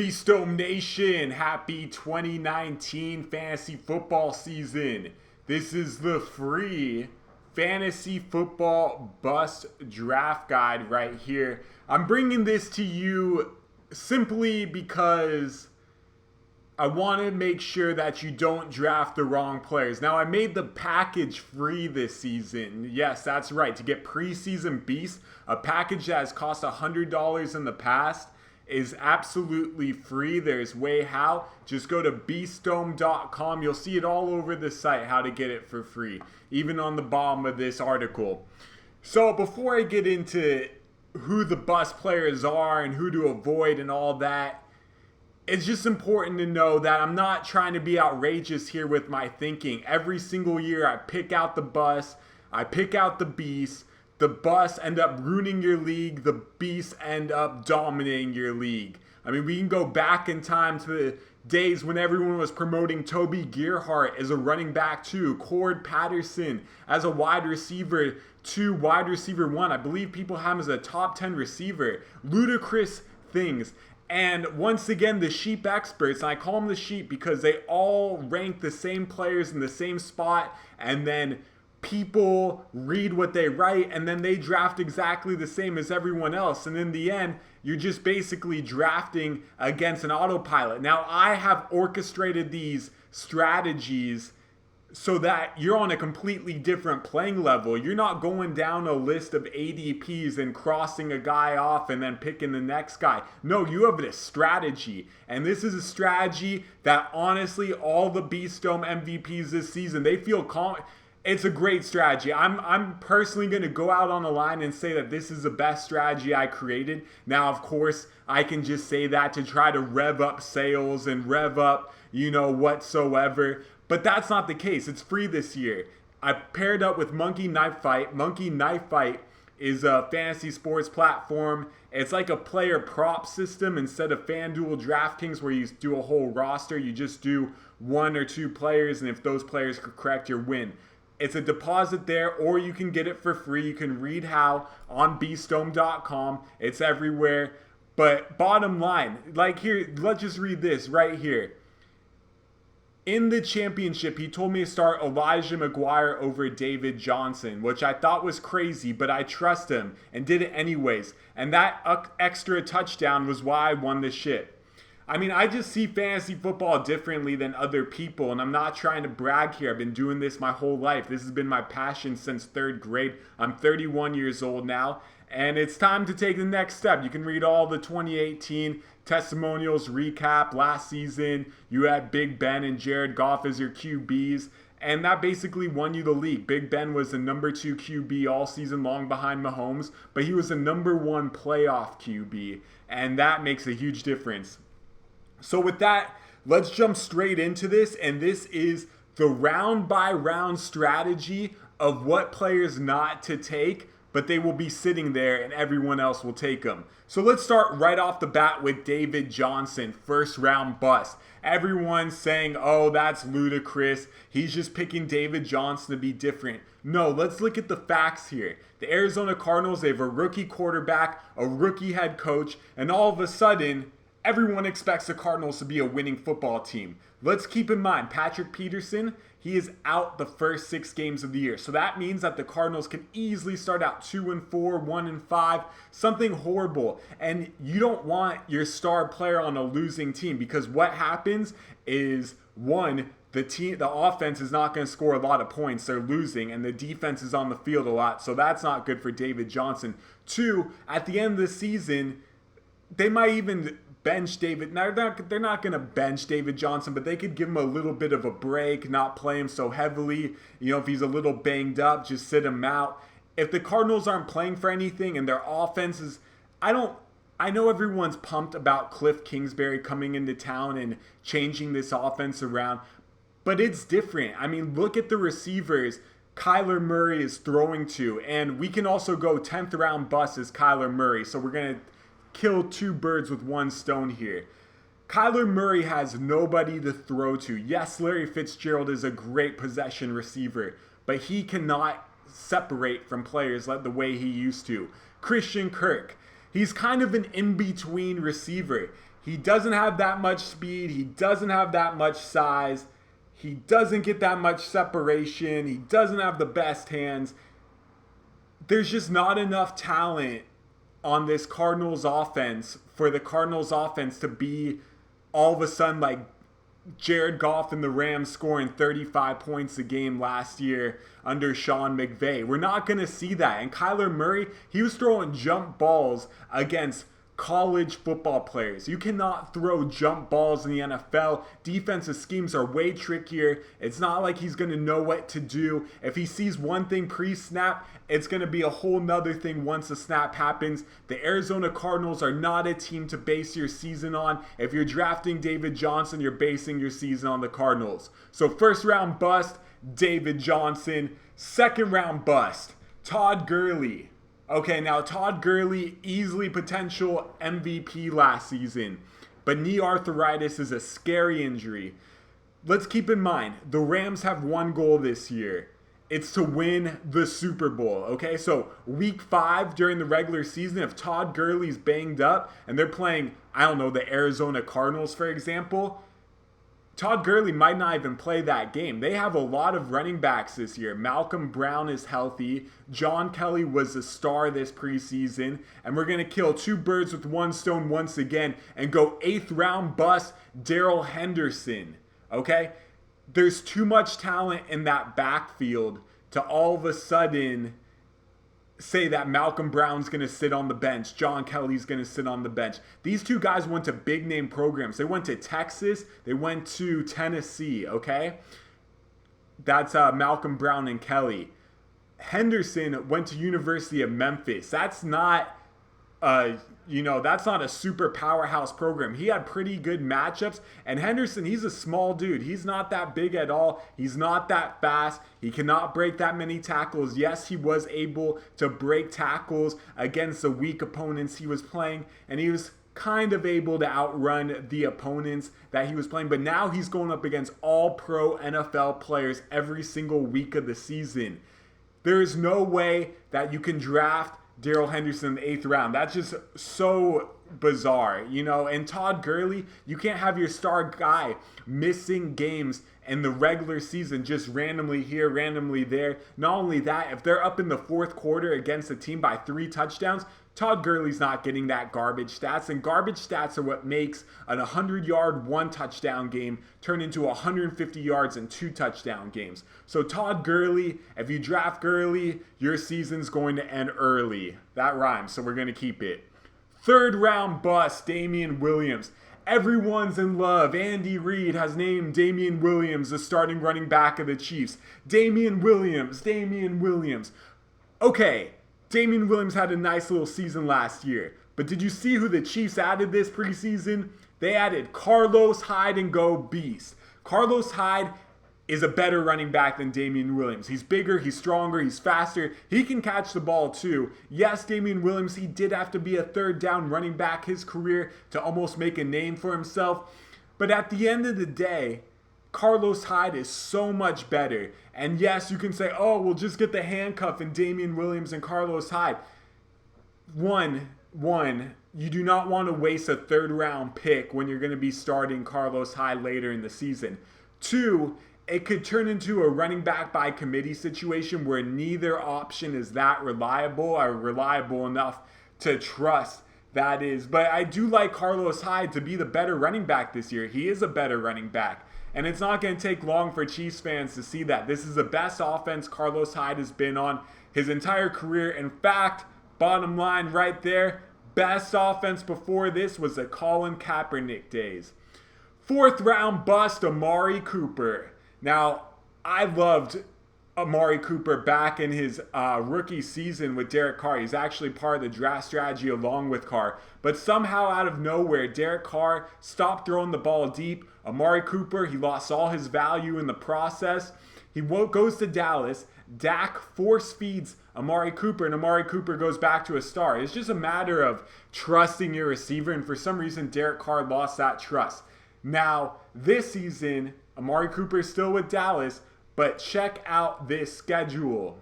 Beastom Nation, happy 2019 fantasy football season. This is the free fantasy football bust draft guide right here. I'm bringing this to you simply because I want to make sure that you don't draft the wrong players. Now, I made the package free this season. Yes, that's right. To get preseason beast, a package that has cost $100 in the past, is absolutely free. There's way how. Just go to beastdome.com. You'll see it all over the site how to get it for free, even on the bottom of this article. So before I get into who the bust players are and who to avoid and all that, it's just important to know that I'm not trying to be outrageous here with my thinking. Every single year I pick out the bust, I pick out the beast. The busts end up ruining your league. The beasts end up dominating your league. I mean, we can go back in time to the days when everyone was promoting Toby Gerhart as a running back 2, Cord Patterson as a wide receiver 2, wide receiver 1. I believe people have him as a top 10 receiver. Ludicrous things. And once again, the sheep experts, and I call them the sheep because they all rank the same players in the same spot, and then people read what they write and then they draft exactly the same as everyone else, and in the end you're just basically drafting against an autopilot. Now, I have orchestrated these strategies so that you're on a completely different playing level. You're not going down a list of ADPs and crossing a guy off and then picking the next guy. No, you have a strategy. And this is a strategy that honestly all the Beastdome MVPs this season, they feel confident. It's a great strategy. I'm personally going to go out on the line and say that this is the best strategy I created. Now, of course, I can just say that to try to rev up sales and rev up, whatsoever. But that's not the case. It's free this year. I paired up with Monkey Knife Fight. Monkey Knife Fight is a fantasy sports platform. It's like a player prop system instead of FanDuel DraftKings where you do a whole roster. You just do 1 or 2 players, and if those players are correct, you win. It's a deposit there, or you can get it for free. You can read how on beastdome.com. It's everywhere. But bottom line, like here, let's just read this right here. In the championship, he told me to start Elijah McGuire over David Johnson, which I thought was crazy, but I trust him and did it anyways. And that extra touchdown was why I won the ship. I mean, I just see fantasy football differently than other people, and I'm not trying to brag here. I've been doing this my whole life. This has been my passion since 3rd grade. I'm 31 years old now, and it's time to take the next step. You can read all the 2018 testimonials recap. Last season, you had Big Ben and Jared Goff as your QBs, and that basically won you the league. Big Ben was the number 2 QB all season long behind Mahomes, but he was the number 1 playoff QB, and that makes a huge difference. So with that, let's jump straight into this, and this is the round-by-round strategy of what players not to take, but they will be sitting there and everyone else will take them. So let's start right off the bat with David Johnson, first-round bust. Everyone's saying, oh, that's ludicrous. He's just picking David Johnson to be different. No, let's look at the facts here. The Arizona Cardinals, they have a rookie quarterback, a rookie head coach, and all of a sudden, everyone expects the Cardinals to be a winning football team. Let's keep in mind, Patrick Peterson, he is out the first 6 games of the year. So that means that the Cardinals can easily start out 2-4, 1-5, something horrible. And you don't want your star player on a losing team, because what happens is, one, the offense is not going to score a lot of points. They're losing, and the defense is on the field a lot. So that's not good for David Johnson. 2, at the end of the season, they might even bench David. Now, they're not going to bench David Johnson, but they could give him a little bit of a break, not play him so heavily. If he's a little banged up, just sit him out. If the Cardinals aren't playing for anything and their offense is, I know everyone's pumped about Cliff Kingsbury coming into town and changing this offense around, but it's different. I mean, look at the receivers Kyler Murray is throwing to, and we can also go 10th round bust as Kyler Murray. So we're going to kill 2 birds with 1 stone here. Kyler Murray has nobody to throw to. Yes, Larry Fitzgerald is a great possession receiver, but he cannot separate from players like the way he used to. Christian Kirk, He's kind of an in-between receiver. He doesn't have that much speed. He doesn't have that much size. He doesn't get that much separation. He doesn't have the best hands. There's just not enough talent on this Cardinals offense for the Cardinals offense to be all of a sudden like Jared Goff and the Rams scoring 35 points a game last year under Sean McVay. We're not going to see that. And Kyler Murray, he was throwing jump balls against college football players. You cannot throw jump balls in the NFL. Defensive schemes are way trickier. It's not like he's going to know what to do. If he sees one thing pre-snap, it's going to be a whole nother thing once the snap happens. The Arizona Cardinals are not a team to base your season on. If you're drafting David Johnson, you're basing your season on the Cardinals. So first round bust, David Johnson. Second round bust, Todd Gurley. Okay, now Todd Gurley, easily potential MVP last season, but knee arthritis is a scary injury. Let's keep in mind, the Rams have one goal this year. It's to win the Super Bowl, okay? So week 5 during the regular season, if Todd Gurley's banged up and they're playing, I don't know, the Arizona Cardinals, for example, Todd Gurley might not even play that game. They have a lot of running backs this year. Malcolm Brown is healthy. John Kelly was a star this preseason. And we're going to kill 2 birds with 1 stone once again and go 8th round bust Darrell Henderson. Okay? There's too much talent in that backfield to all of a sudden say that Malcolm Brown's going to sit on the bench, John Kelly's going to sit on the bench. These 2 guys went to big name programs. They went to Texas, they went to Tennessee, okay? That's Malcolm Brown and Kelly. Henderson went to University of Memphis. That's not that's not a super powerhouse program. He had pretty good matchups. And Henderson, he's a small dude. He's not that big at all. He's not that fast. He cannot break that many tackles. Yes, he was able to break tackles against the weak opponents he was playing. And he was kind of able to outrun the opponents that he was playing. But now he's going up against all pro NFL players every single week of the season. There is no way that you can draft Darrell Henderson in the 8th round. That's just so bizarre, And Todd Gurley, you can't have your star guy missing games in the regular season just randomly here, randomly there. Not only that, if they're up in the 4th quarter against a team by 3 touchdowns, Todd Gurley's not getting that garbage stats, and garbage stats are what makes an 100-yard, 1-touchdown game turn into 150 yards and 2 touchdown games. So Todd Gurley, if you draft Gurley, your season's going to end early. That rhymes, so we're going to keep it. 3rd round bust, Damian Williams. Everyone's in love. Andy Reid has named Damian Williams the starting running back of the Chiefs. Damian Williams. Okay. Damian Williams had a nice little season last year. But did you see who the Chiefs added this preseason? They added Carlos Hyde and Go Beast. Carlos Hyde is a better running back than Damian Williams. He's bigger, he's stronger, he's faster. He can catch the ball too. Yes, Damian Williams, he did have to be a 3rd down running back his career to almost make a name for himself. But at the end of the day, Carlos Hyde is so much better. And yes, you can say, oh, we'll just get the handcuff in Damian Williams and Carlos Hyde. One, you do not want to waste a 3rd round pick when you're going to be starting Carlos Hyde later in the season. 2, it could turn into a running back by committee situation where neither option is that reliable or reliable enough to trust. That is, but I do like Carlos Hyde to be the better running back this year. He is a better running back. And it's not going to take long for Chiefs fans to see that. This is the best offense Carlos Hyde has been on his entire career. In fact, bottom line right there, best offense before this was the Colin Kaepernick days. 4th round bust, Amari Cooper. Now, I loved Amari Cooper back in his rookie season with Derek Carr. He's actually part of the draft strategy along with Carr. But somehow out of nowhere, Derek Carr stopped throwing the ball deep. Amari Cooper, he lost all his value in the process. He goes to Dallas. Dak force feeds Amari Cooper, and Amari Cooper goes back to a star. It's just a matter of trusting your receiver, and for some reason, Derek Carr lost that trust. Now, this season, Amari Cooper is still with Dallas, but check out this schedule.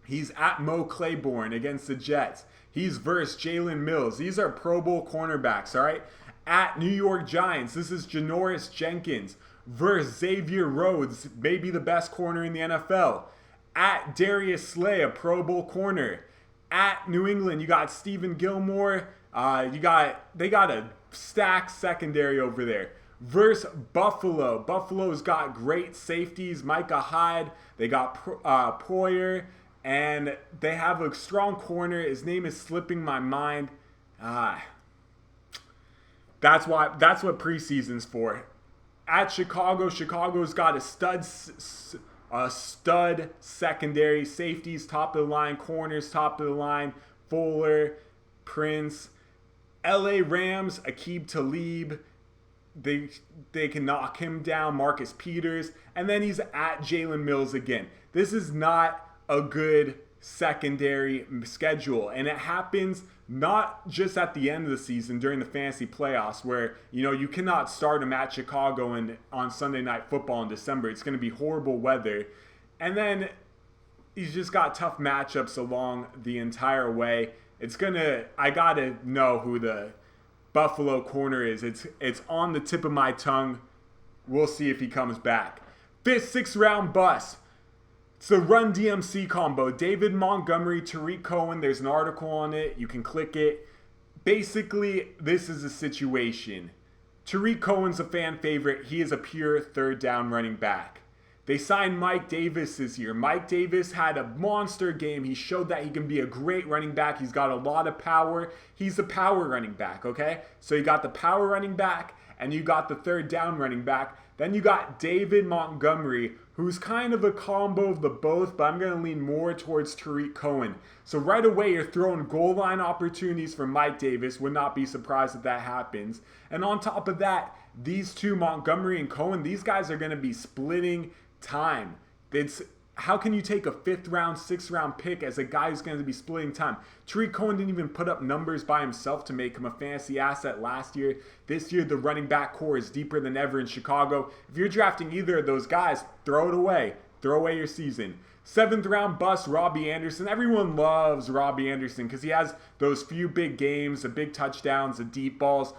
He's at Mo Claiborne against the Jets. He's versus Jalen Mills. These are Pro Bowl cornerbacks, all right? At New York Giants, this is Janoris Jenkins versus Xavier Rhodes, maybe the best corner in the NFL. At Darius Slay, a Pro Bowl corner. At New England, you got Stephen Gilmore. They got a stacked secondary over there. Versus Buffalo. Buffalo's got great safeties. Micah Hyde. They got Poyer. And they have a strong corner. His name is slipping my mind. That's what preseason's for. At Chicago, Chicago's got a stud secondary. Safeties, top of the line. Corners, top of the line. Fuller, Prince. LA Rams, Aqib Talib. They can knock him down. Marcus Peters. And then he's at Jalen Mills again. This is not a good secondary schedule. And it happens not just at the end of the season during the fantasy playoffs where, you cannot start him at Chicago and on Sunday Night Football in December. It's going to be horrible weather. And then he's just got tough matchups along the entire way. I got to know who the Buffalo corner is. It's on the tip of my tongue. We'll see if he comes back. 5th, 6th round bust. It's the Run DMC combo. David Montgomery, Tarik Cohen. There's an article on it. You can click it. Basically, this is a situation. Tarik Cohen's a fan favorite. He is a pure third down running back. They signed Mike Davis this year. Mike Davis had a monster game. He showed that he can be a great running back. He's got a lot of power. He's a power running back, okay? So you got the power running back, and you got the third down running back. Then you got David Montgomery, who's kind of a combo of the both, but I'm going to lean more towards Tarik Cohen. So right away, you're throwing goal line opportunities for Mike Davis. Would not be surprised if that happens. And on top of that, these two, Montgomery and Cohen, these guys are going to be splitting time. How can you take a 5th round, 6th round pick as a guy who's going to be splitting time? Tarik Cohen didn't even put up numbers by himself to make him a fantasy asset last year. This year, the running back core is deeper than ever in Chicago. If you're drafting either of those guys, throw it away. Throw away your season. 7th round bust, Robbie Anderson. Everyone loves Robbie Anderson because he has those few big games, the big touchdowns, the deep balls.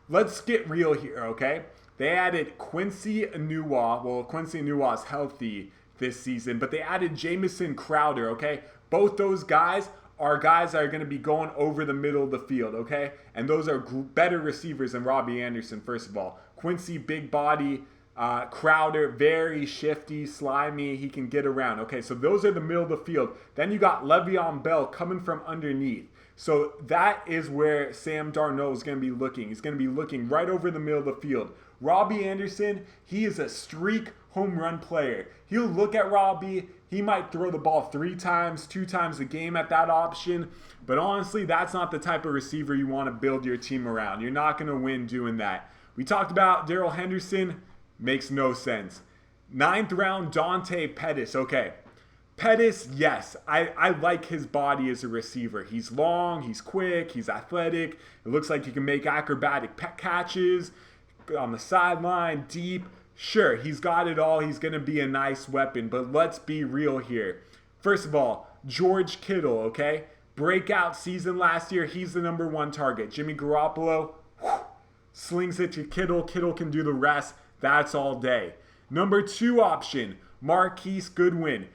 Let's get real here, okay? They added Quincy Enunwa. Well, Quincy Enunwa is healthy this season, but they added Jamison Crowder, okay? Both those guys are guys that are going to be going over the middle of the field, okay? And those are better receivers than Robbie Anderson, first of all. Quincy, big body. Crowder, very shifty, slimy. He can get around, okay? So those are the middle of the field. Then you got Le'Veon Bell coming from underneath. So that is where Sam Darnold is going to be looking. He's going to be looking right over the middle of the field. Robbie Anderson, he is a streak home run player. He'll look at Robbie. He might throw the ball 3 times, 2 times a game at that option. But honestly, that's not the type of receiver you want to build your team around. You're not going to win doing that. We talked about Darrell Henderson. Makes no sense. 9th round, Dante Pettis. Okay. Pettis, yes. I like his body as a receiver. He's long, he's quick, he's athletic. It looks like he can make acrobatic catches on the sideline, deep. Sure, he's got it all. He's going to be a nice weapon, but let's be real here. First of all, George Kittle, okay? Breakout season last year. He's the #1 target. Jimmy Garoppolo slings it to Kittle. Kittle can do the rest. That's all day. #2 option, Marquise Goodwin.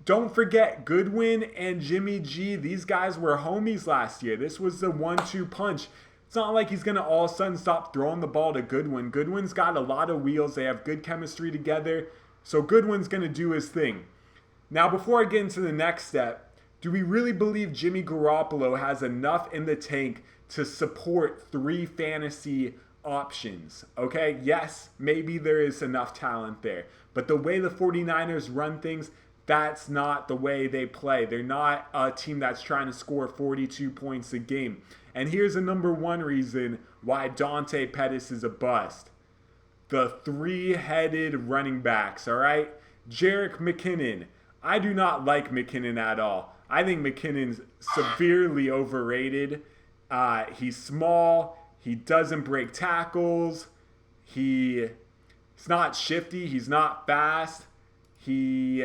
Don't forget, Goodwin and Jimmy G, these guys were homies last year. This was the 1-2 punch. It's not like he's going to all of a sudden stop throwing the ball to Goodwin. Goodwin's got a lot of wheels. They have good chemistry together. So Goodwin's going to do his thing. Now, before I get into the next step, do we really believe Jimmy Garoppolo has enough in the tank to support 3 fantasy options? Okay, yes, maybe there is enough talent there. But the way the 49ers run things, that's not the way they play. They're not a team that's trying to score 42 points a game. And here's the #1 reason why Dante Pettis is a bust. The 3-headed running backs, all right? Jerick McKinnon. I do not like McKinnon at all. I think McKinnon's severely overrated. He's small. He doesn't break tackles. He's not shifty. He's not fast. He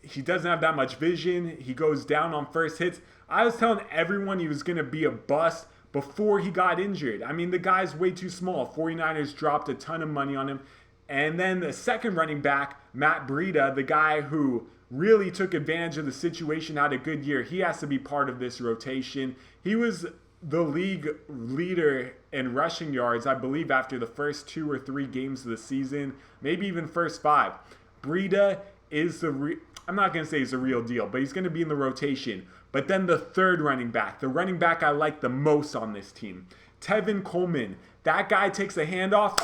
he doesn't have that much vision. He goes down on first hits. I was telling everyone he was going to be a bust before he got injured. I mean, the guy's way too small. 49ers dropped a ton of money on him. And then the second running back, Matt Breida, the guy who really took advantage of the situation, had a good year. He has to be part of this rotation. He was the league leader in rushing yards, I believe, after the first 2 or 3 games of the season, maybe even first 5. Breida is I'm not going to say he's the real deal, but he's going to be in the rotation. But then the third running back, the running back I like the most on this team, Tevin Coleman. That guy takes a handoff,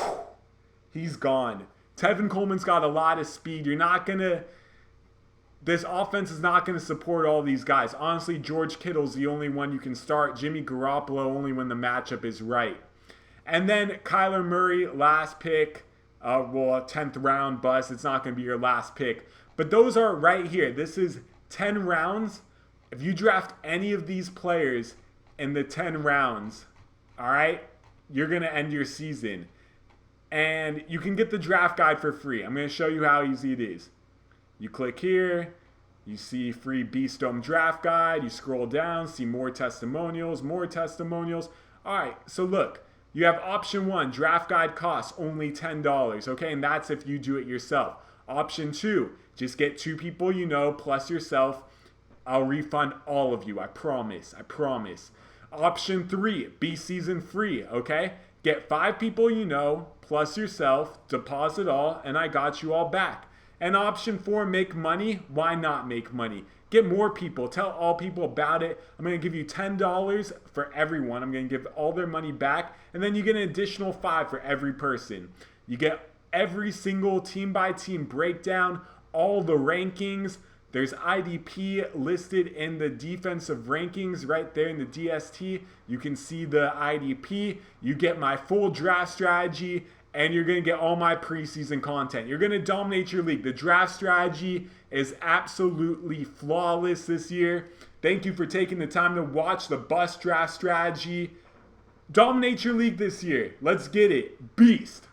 he's gone. Tevin Coleman's got a lot of speed. This offense is not going to support all these guys. Honestly, George Kittle's the only one you can start. Jimmy Garoppolo only when the matchup is right. And then Kyler Murray, last pick. 10th round bust. It's not going to be your last pick. But those are right here. This is 10 rounds. If you draft any of these players in the 10 rounds, all right, you're going to end your season. And you can get the draft guide for free. I'm going to show you how easy it is. You click here, you see free Beast Dome draft guide, you scroll down, see more testimonials. All right, so look, you have option 1, draft guide costs only $10, okay? And that's if you do it yourself. Option 2, just get 2 people you know plus yourself. I'll refund all of you, I promise. Option 3, be season free, okay? Get 5 people you know plus yourself, deposit all, and I got you all back. And option 4, make money. Why not make money? Get more people. Tell all people about it. I'm going to give you $10 for everyone. I'm going to give all their money back. And then you get an additional $5 for every person. You get every single team-by-team breakdown, all the rankings. There's IDP listed in the defensive rankings right there in the DST. You can see the IDP. You get my full draft strategy. And you're going to get all my preseason content. You're going to dominate your league. The draft strategy is absolutely flawless this year. Thank you for taking the time to watch the bust draft strategy. Dominate your league this year. Let's get it. Beast.